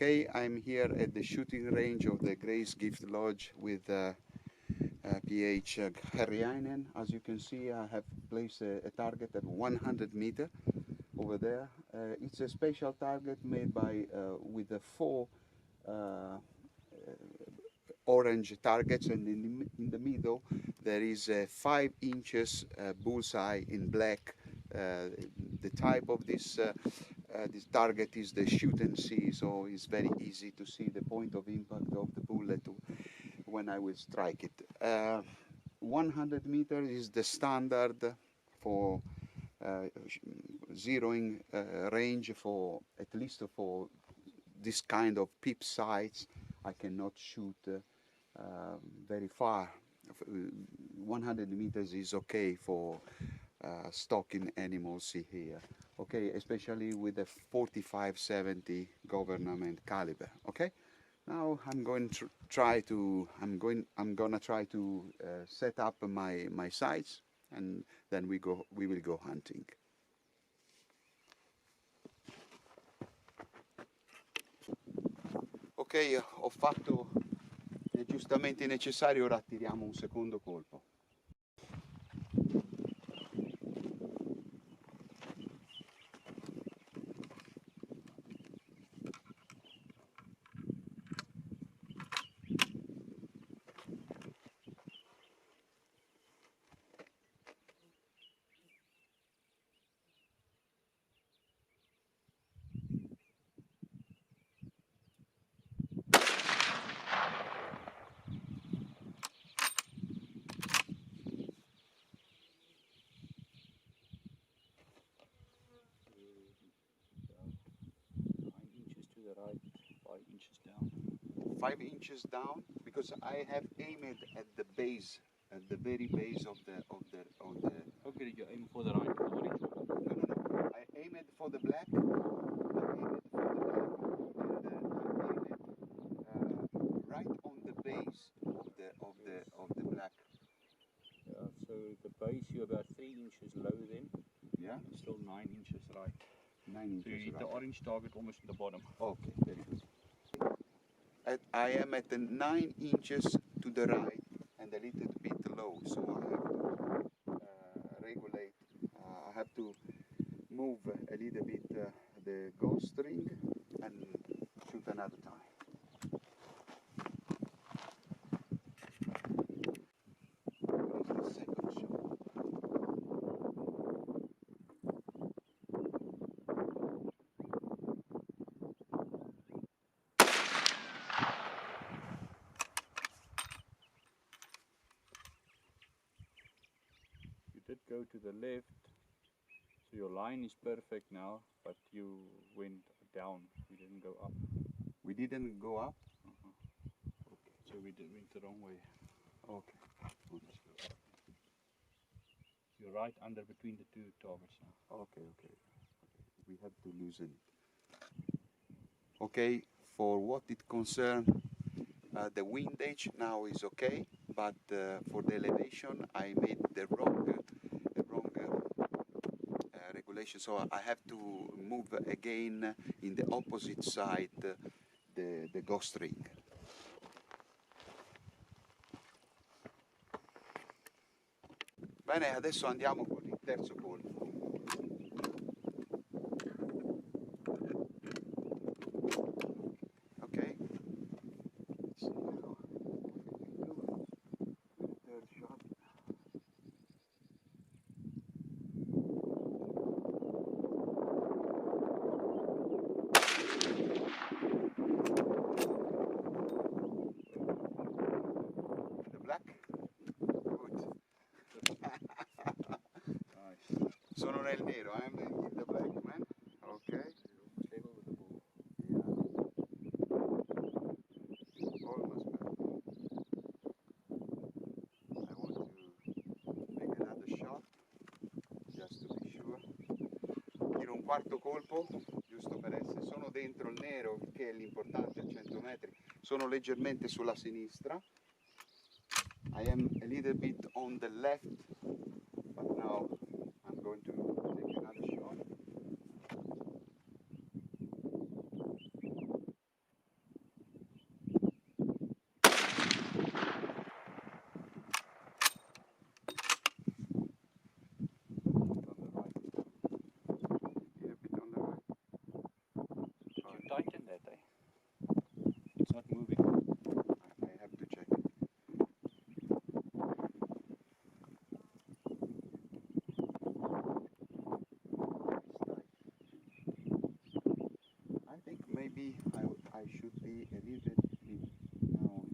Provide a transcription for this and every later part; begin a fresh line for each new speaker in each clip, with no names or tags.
Okay, I'm here at the shooting range of the Grace Gift Lodge with PH Harriainen. As you can see, I have placed a target at 100 meter over there. It's a special target made by with the 4 orange targets, and in the middle there is a 5 inches bullseye in black. The type of this target is the shoot and see, so it's very easy to see the point of impact of the bullet when I will strike it. 100 meters is the standard for zeroing range, for at least for this kind of pip sights. I cannot shoot very far. 100 meters is okay for stalking animals. See here, okay, especially with the 45-70 government caliber. Okay, now I'm gonna try to set up my sights, and then we will go hunting. Ok, ho fatto gli aggiustamenti necessari, ora tiriamo un secondo colpo. Right, 5 inches down. 5 inches down, because I have aimed at the base, at the very base of the.
Okay, did you aim for the right or orange?
No. I aimed for the black. And right on the base of the black.
Yeah, so the base you're about 3 inches low then.
Yeah.
Still 9 inches right.
9 inches.
So you hit
right.
the orange target almost at the bottom.
Okay, very good. I am at the 9 inches to the right and a little bit low, so I have to regulate. I have to move a little bit the ghost string and shoot another time. Where is the second shot?
You did go to the left, so your line is perfect now, but you went down, you didn't go up.
We didn't go up?
Okay, so we went the wrong way.
Okay.
Let's go up. You're right under between the 2 targets now.
Okay. We have to loosen it. Okay, for what it concerns the windage now is okay, but for the elevation I made the wrong regulation, so I have to move again in the opposite side the ghost ring. Bene, adesso andiamo con il terzo colpo. Ok? Let's see now what we can do with the third shot. The black? Good.
Nice.
Sono nel nero, I'm in the black, man. Okay.
Table with the ball.
Yeah. Almost perfect. I want to make another shot, just to be sure. Tiro un quarto colpo, giusto per essere. Sono dentro il nero, che è l'importante a 100 metri. Sono leggermente sulla sinistra. I am a little bit on the left, but now I'm going to take another shot.
tighten that, eh? It's not moving.
I have to check it. I think maybe I should be a little bit now.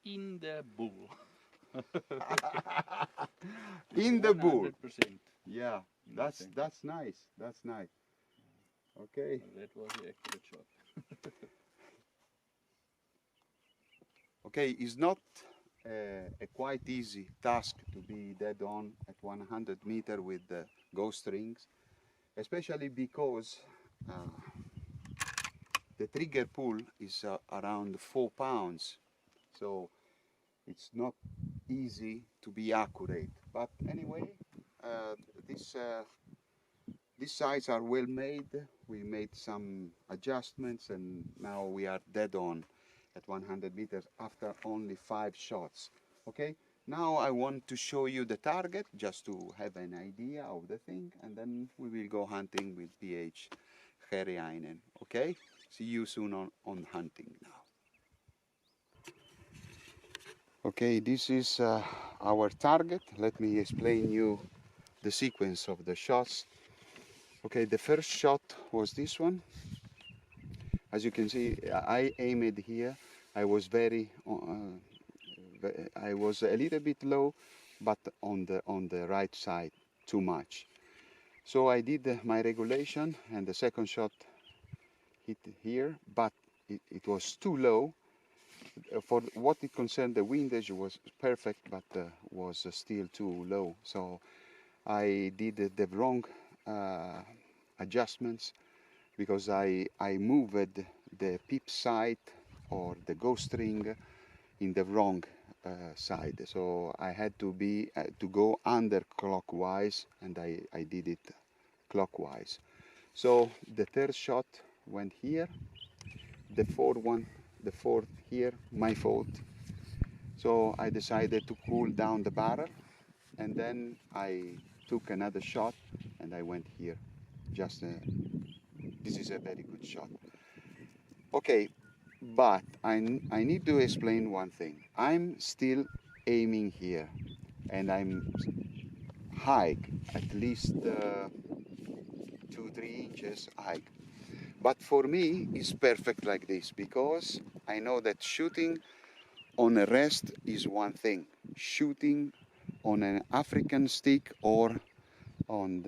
In the bull.
In the bull.
100%.
Yeah, that's nice. That's nice. Okay.
That was the accurate shot.
Okay, it's not a quite easy task to be dead on at 100 meter with the ghost rings, especially because the trigger pull is around 4 pounds, so it's not easy to be accurate. But anyway, these sights are well made. We made some adjustments and now we are dead on at 100 meters after only 5 shots. Okay, now I want to show you the target just to have an idea of the thing, and then we will go hunting with PH Herriainen. Okay, see you soon on hunting now. Okay, this is our target. Let me explain you the sequence of the shots. Okay, the first shot was this one. As you can see, I aimed here. I was I was a little bit low, but on the right side, too much. So I did my regulation, and the second shot hit here, but it was too low. For what it concerned, the windage was perfect, but was still too low. So I did the wrong adjustments, because I moved the pip sight or the ghost ring in the wrong side. So I had to go under clockwise, and I did it clockwise. So the third shot went here, the fourth here, my fault. So I decided to cool down the barrel, and then I took another shot and I went here. This is a very good shot. Okay, but I need to explain one thing. I'm still aiming here, and I'm high, at least 2-3 inches high. But for me, it's perfect like this, because I know that shooting on a rest is one thing. Shooting on an African stick or on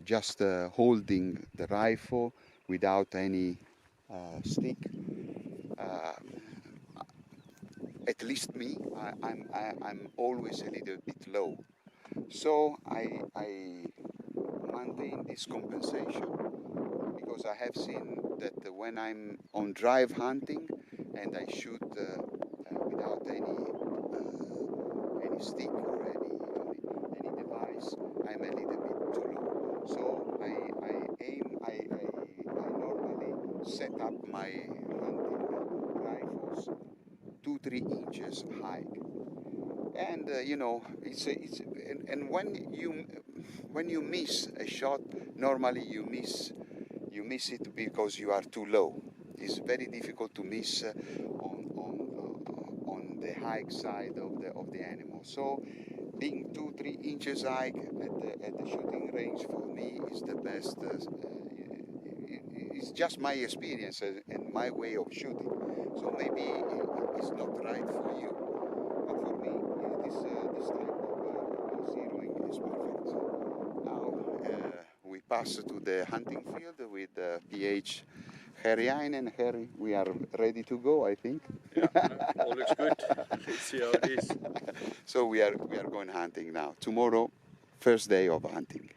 just holding the rifle without any stick, at least me, I'm always a little bit low. So I maintain this compensation, because I have seen that when I'm on drive hunting and I shoot without any stick or any device, I'm a little bit too low. So I normally set up my hunting rifles 2-3 inches high, and you know, and when you miss a shot, normally you miss it because you are too low. It's very difficult to miss on the high side of the animal. So being 2-3 inches high at the shooting range for me is the best. It's just my experience and my way of shooting. So maybe it's not right for you, but for me, this type of zeroing is perfect. So now we pass to the hunting field with PH Herriainen. Harry, we are ready to go, I think.
Yeah, no, all looks good. Let's see how it is.
So we are going hunting now. Tomorrow, first day of hunting.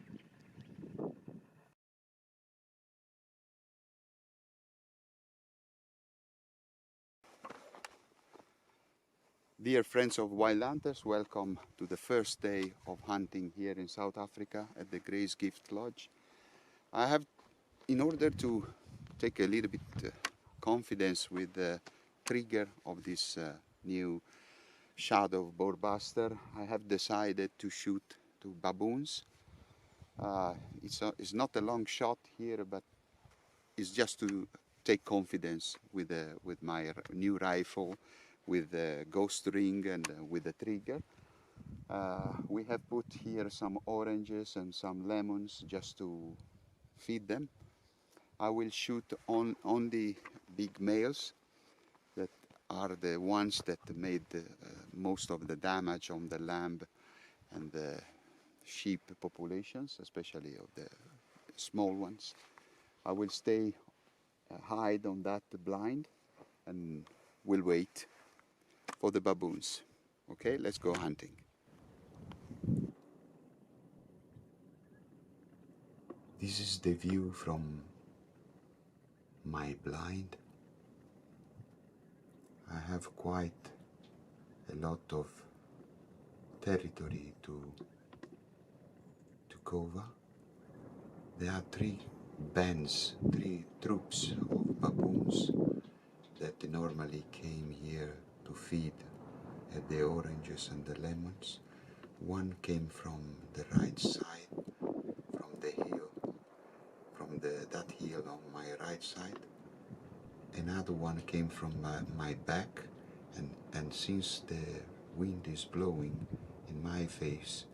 Dear friends of Wild Hunters, welcome to the first day of hunting here in South Africa at the Grace Gift Lodge. I have, in order to take a little bit confidence with the trigger of this new Shadow Boarbuster, I have decided to shoot two baboons. It's not a long shot here, but it's just to take confidence with my new rifle, with the ghost ring and with the trigger. We have put here some oranges and some lemons just to feed them. I will shoot only big males that are the ones that made most of the damage on the lamb and the sheep populations, especially of the small ones. I will stay hide on that blind and will wait for the baboons. Okay, let's go hunting. This is the view from my blind. I have quite a lot of territory to cover. There are three troops of baboons that normally came here to feed at the oranges and the lemons. One came from the right side, from the hill, from that hill on my right side. Another one came from my back, and since the wind is blowing in my face,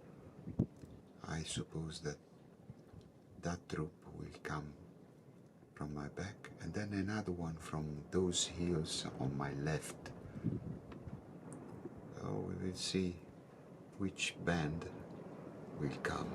I suppose that troop will come from my back, and then another one from those hills on my left. So we will see which band will come.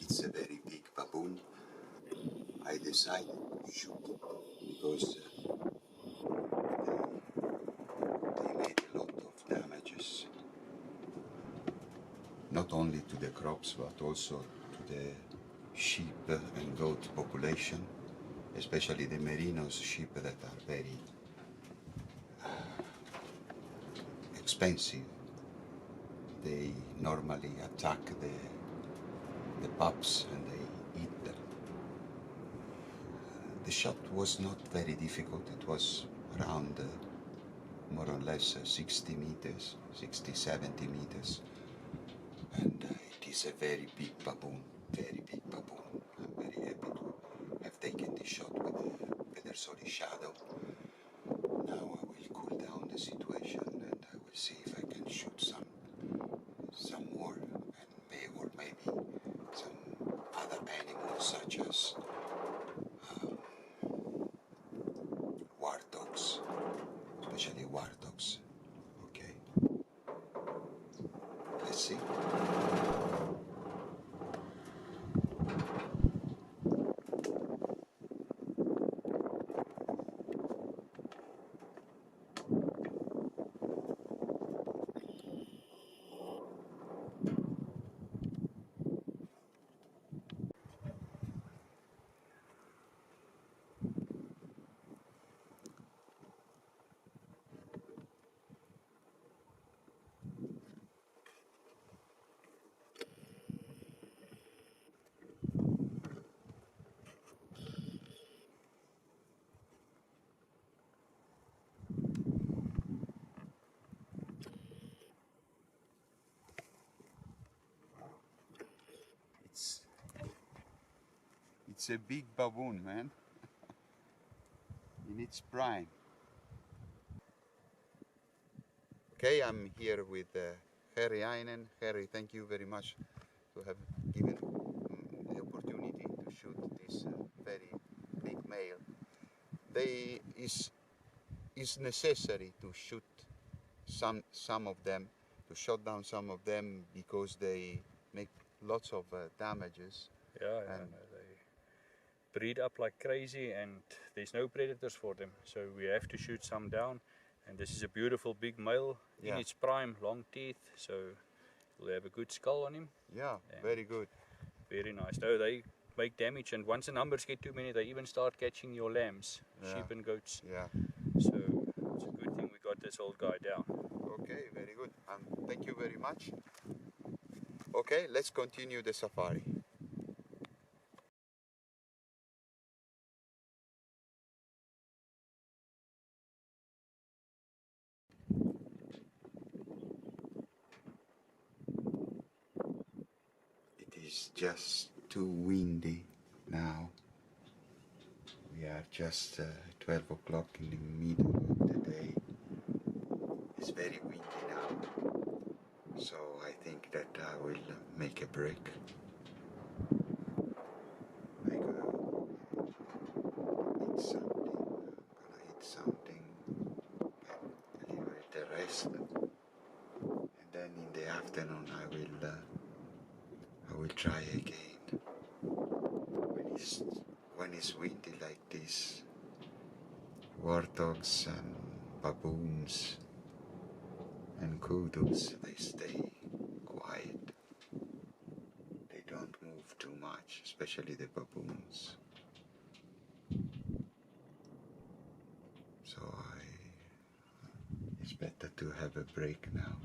It's a very big baboon. I decided to shoot it because they made a lot of damages, not only to the crops but also to the sheep and goat population, especially the merinos sheep that are very expensive. They normally attack the pups and they eat them. The shot was not very difficult. It was around more or less 60 meters, 60, 70 meters. And it is a very big baboon, very big baboon. I'm very happy to have taken this shot with the Pedersoli Shadow. Now I will cool down the situation and I will see if I can shoot some more, and maybe some other animals such as warthogs, especially warthogs. Okay, let's see. It's a big baboon, man. In its prime. Okay, I'm here with Harry Einen. Harry, thank you very much to have given the opportunity to shoot this very big male. It's necessary to shoot some of them, to shut down some of them, because they make lots of damages.
Yeah, yeah, no, they breed up like crazy and there's no predators for them. So we have to shoot some down. And this is a beautiful big male in its prime, long teeth. So we'll have a good skull on him.
Yeah, very good.
Very nice. Though they make damage, and once the numbers get too many, they even start catching your lambs, sheep and goats.
Yeah.
So it's a good thing we got this old guy down.
Okay, very good. Thank you very much. Okay, let's continue the safari. It is just too windy now. We are just 12 o'clock in the middle of the day. It's very windy now, so I think that I will make a break. I gonna eat something, and leave it a rest, and then in the afternoon I will try again. When it's windy like this, warthogs and baboons and kudus, they stay quiet. They don't move too much, especially the baboons. So it's better to have a break now.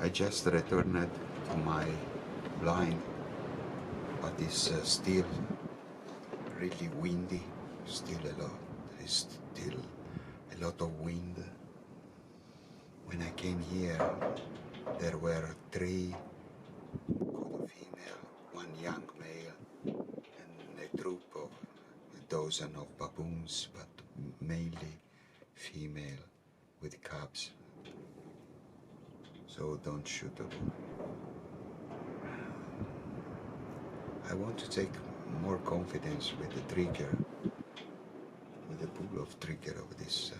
I just returned to my blind, but it's still really windy. There is still a lot of wind. When I came here, there were 3 kudu female, 1 young male, and a troop of a dozen of baboons, but mainly female with cubs. So don't shoot them. I want to take more confidence with the trigger, with the pull of trigger of this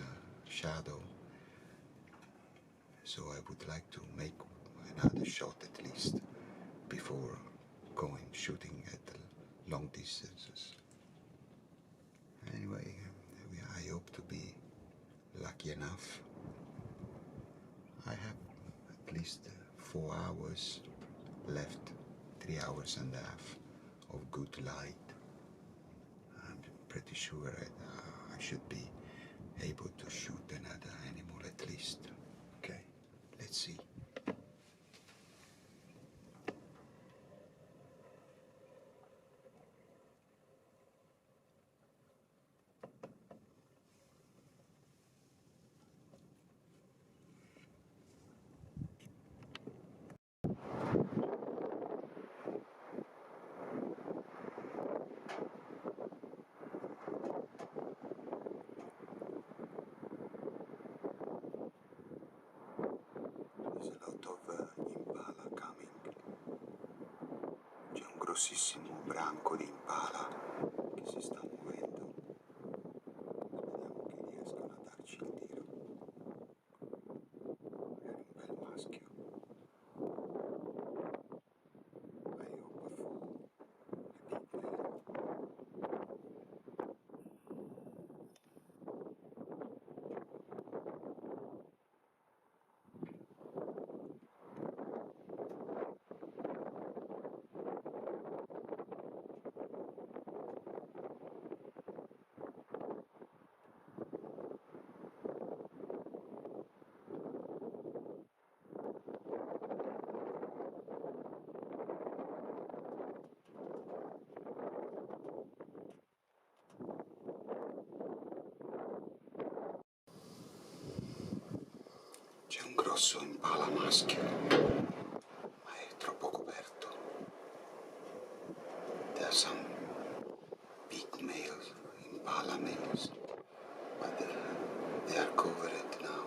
shadow. So I would like to make another shot at least before going shooting at long distances. Anyway, I hope to be lucky enough. I have at least 4 hours left, 3 hours and a half of good light. I'm pretty sure I should be able to shoot another animal at least. Okay, let's see. grossissimo branco di impala che si sta muovendo. Speriamo che riescano a darci il tiro. Magari un bel maschio. I hope a fool, a big male. C'è un grosso impala maschio, ma è troppo coperto. There are some big males, impala males, but they are covered now.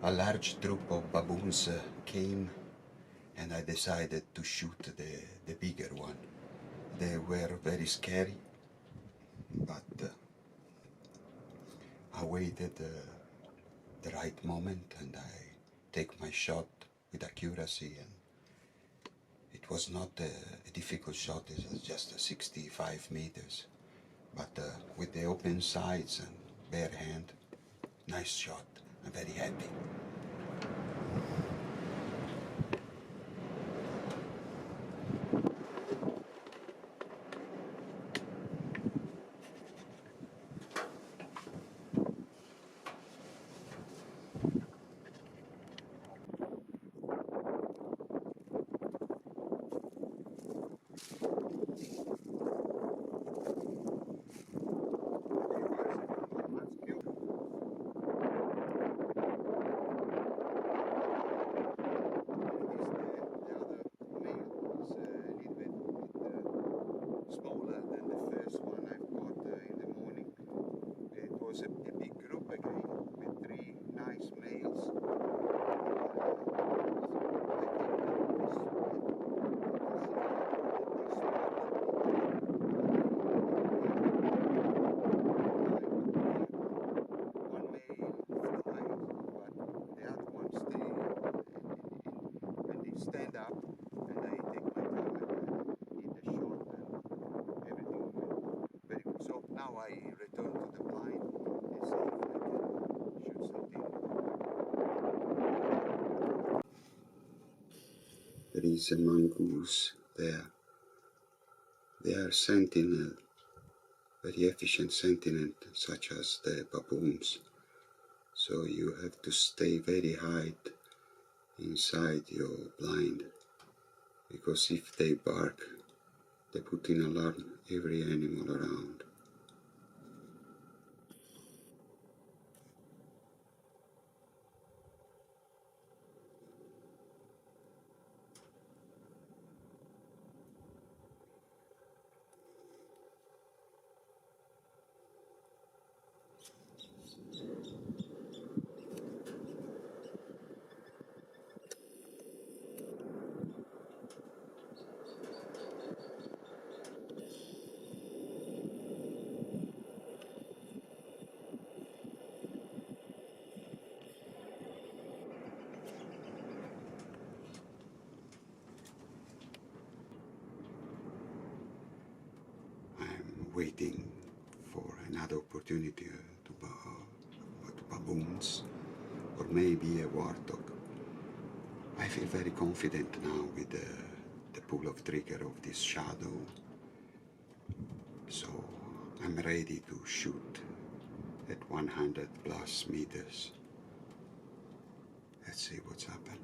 A large troop of baboons came and I decided to shoot the bigger one. They were very scary, but I waited the right moment and I take my shot with accuracy, and it was not a difficult shot, it was just 65 meters, but with the open sights and bare hand, nice shot. I'm very happy. Stand up and I take my time and hit the shot and everything went very good. So now I return to the blind and see if I can shoot something. There is a mongoose there. They are sentinel, very efficient sentinel, such as the baboons. So you have to stay very high inside your blind, because if they bark, they put in alarm every animal around. Waiting for another opportunity to baboons, or maybe a warthog. I feel very confident now with the pull of trigger of this shadow, so I'm ready to shoot at 100 plus meters. Let's see what's happened.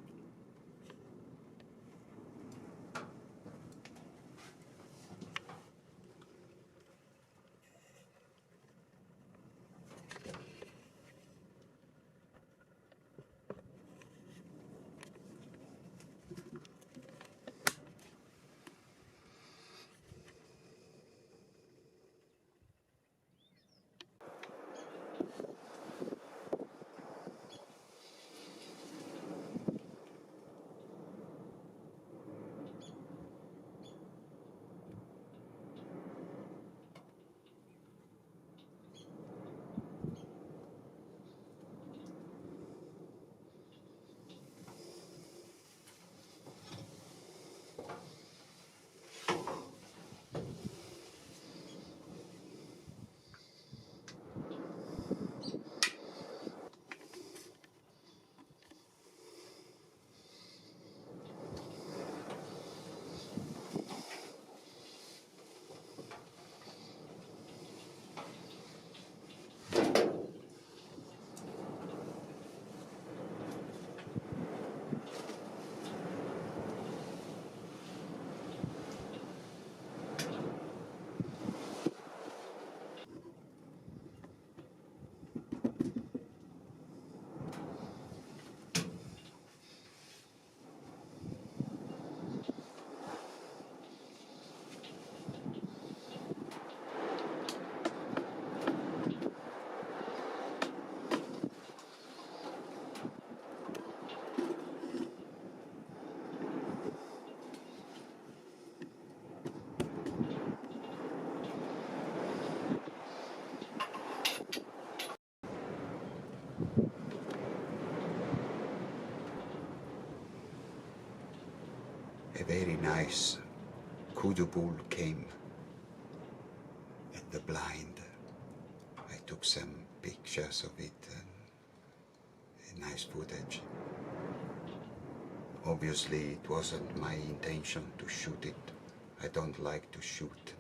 a very nice kudu bull came at the blind. I took some pictures of it and a nice footage. Obviously it wasn't my intention to shoot it. I don't like to shoot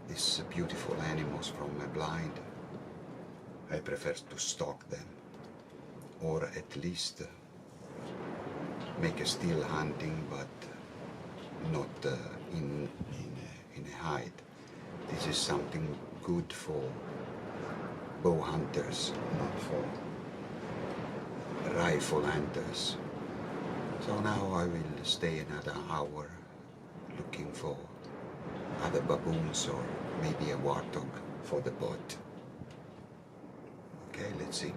these beautiful animals from a blind. I prefer to stalk them, or at least make a still hunting, but not in a hide. This is something good for bow hunters, not for rifle hunters. So now I will stay another hour looking for other baboons or maybe a warthog for the boat. Okay, let's see.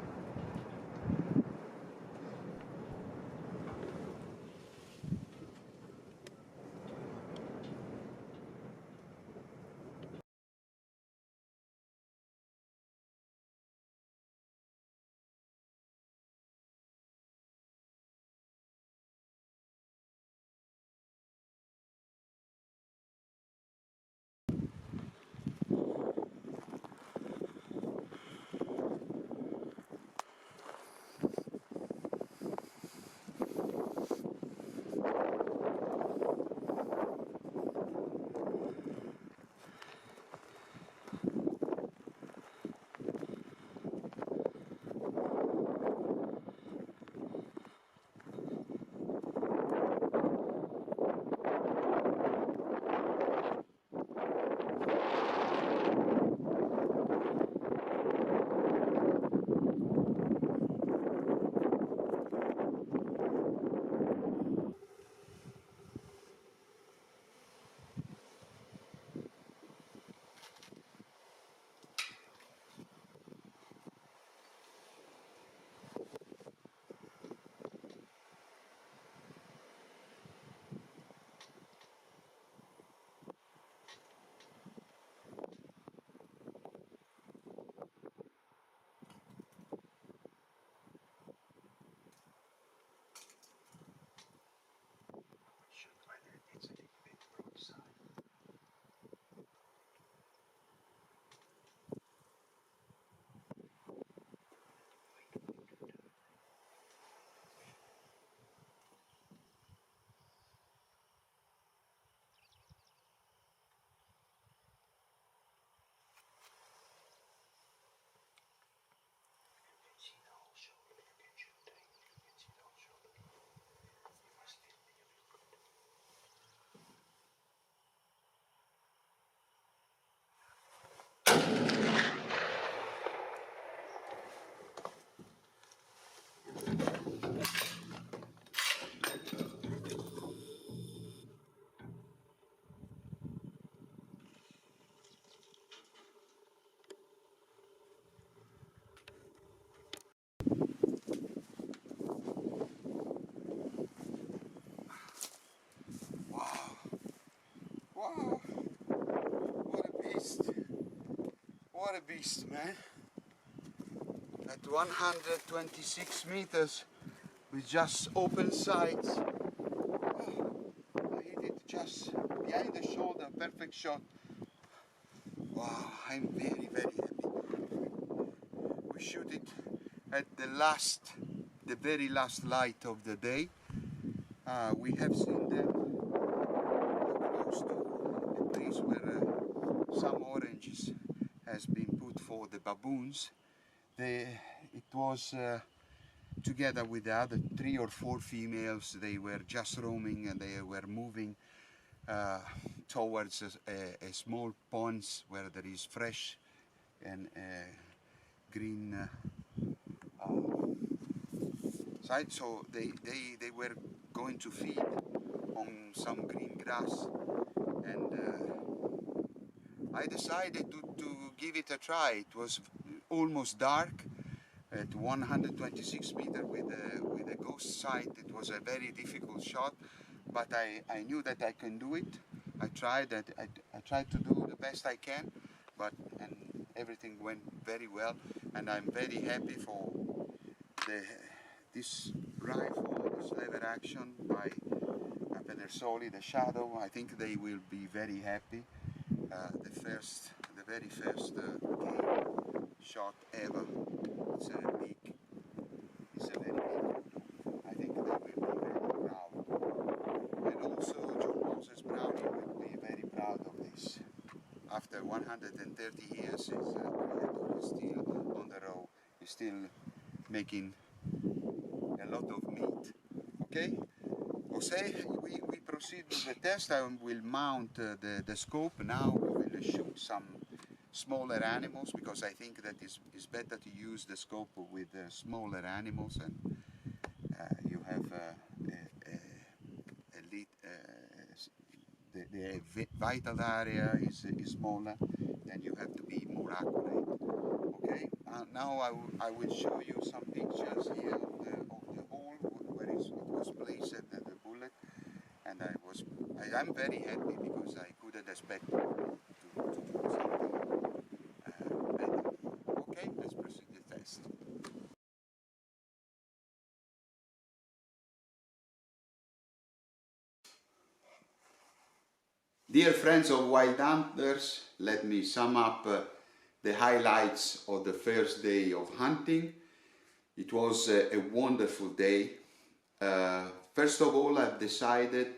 Wow, what a beast. What a beast, man. At 126 meters with just open sights. Oh, I hit it just behind the shoulder, perfect shot. Wow, I'm very, very happy. We shoot it at the very last light of the day. We have seen them close to the place where some oranges has been put for the baboons. It was together with the other 3 or 4 females. They were just roaming and they were moving towards a small ponds where there is fresh and green side. So they were going to feed on some green grass, and I decided to give it a try. It was almost dark at 126 meters with a ghost sight. It was a very difficult shot, but I knew that I can do it. I tried to do the best I can, and everything went very well, and I'm very happy for this rifle, this lever action by Pedersoli, the Shadow. I think they will be very happy. The very first game shot ever. It's a very big. I think they will be very proud. And also John Moses Brownie will be very proud of this. After 130 years, his creator is still on the road. He's still making a lot of meat. Okay? Jose, we proceed with the test. I will mount the scope now. We will shoot some smaller animals because I think that it's better to use the scope with smaller animals, and you have the vital area is smaller, then you have to be more accurate. Okay, now I will show you some pictures here of the hole where it was placed the bullet, and I am very happy because I couldn't expect to do something better. Okay, let's proceed the test. Dear friends of Wild Hunters, let me sum up the highlights of the first day of hunting. It was a wonderful day. First of all, I've decided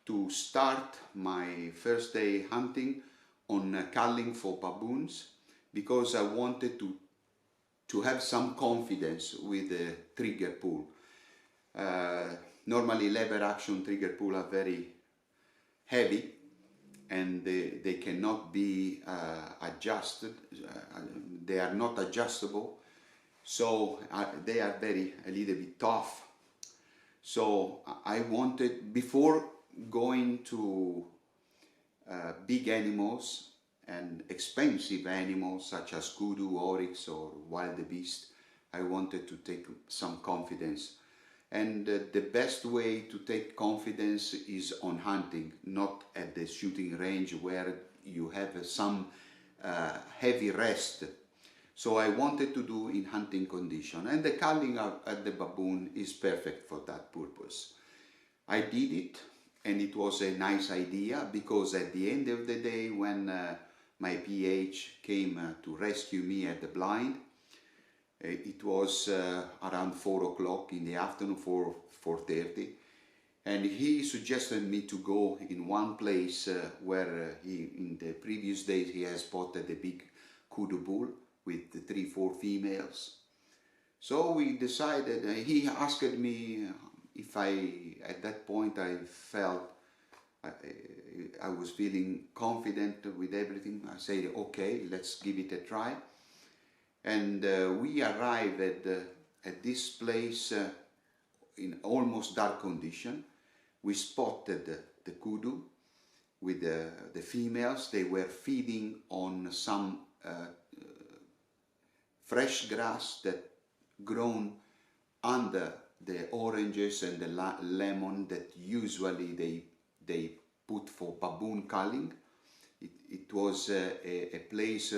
to start my first day hunting on culling for baboons because I wanted to have some confidence with the trigger pull. Normally lever action trigger pull are very heavy and they cannot be adjusted. They are not adjustable, so they are a little bit tough. So I wanted, before going to big animals and expensive animals such as kudu, oryx or wildebeest, I wanted to take some confidence. And the best way to take confidence is on hunting, not at the shooting range where you have some heavy rest. So I wanted to do in hunting condition, and the culling at the baboon is perfect for that purpose. I did it, and it was a nice idea because at the end of the day, when my PH came to rescue me at the blind, it was around 4 o'clock in the afternoon, 4:30, and he suggested me to go in one place where in the previous days he has spotted a big kudu bull with 3-4 females. So we decided, he asked me if at that point I felt I was feeling confident with everything. I said, okay, let's give it a try. And we arrived at this place in almost dark condition. We spotted the kudu with the females. They were feeding on some fresh grass that grown under the oranges and the lemon that usually they put for baboon culling. It was a place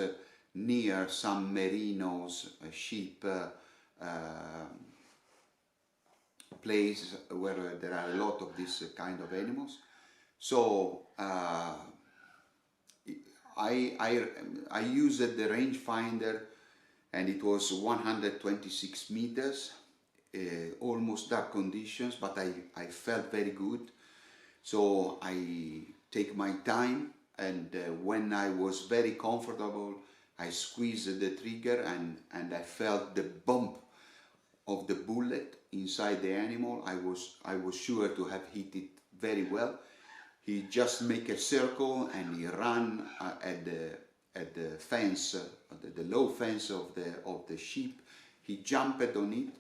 near some merinos, sheep, place where there are a lot of this kind of animals. So I used the rangefinder, and it was 126 meters, almost dark conditions, but I felt very good. So I take my time, and when I was very comfortable, I squeezed the trigger, and I felt the bump of the bullet inside the animal. I was sure to have hit it very well. He just make a circle and he ran at the fence, the low fence of the sheep. He jumped on it,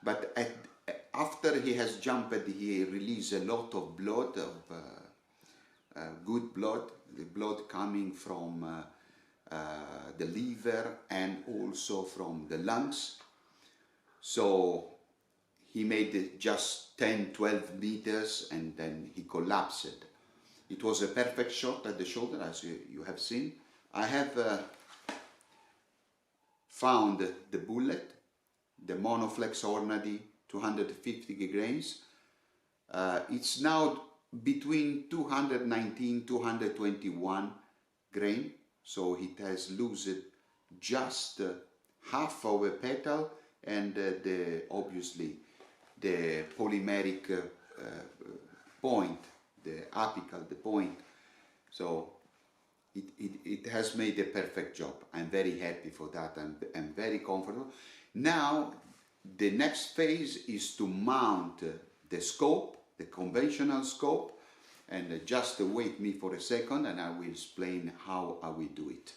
but after he has jumped, he released a lot of blood, good blood, the blood coming from the liver and also from the lungs. So he made it just 10-12 meters and then he collapsed. It was a perfect shot at the shoulder, as you have seen. I have found the bullet, the Monoflex Hornady 250 grains. It's now between 219, 221 grain, so it has lost just half of a petal, and obviously the polymeric point, the apical, the point. So it has made a perfect job. I'm very happy for that. I'm very comfortable. Now the next phase is to mount the scope, the conventional scope, and just wait me for a second and I will explain how I will do it.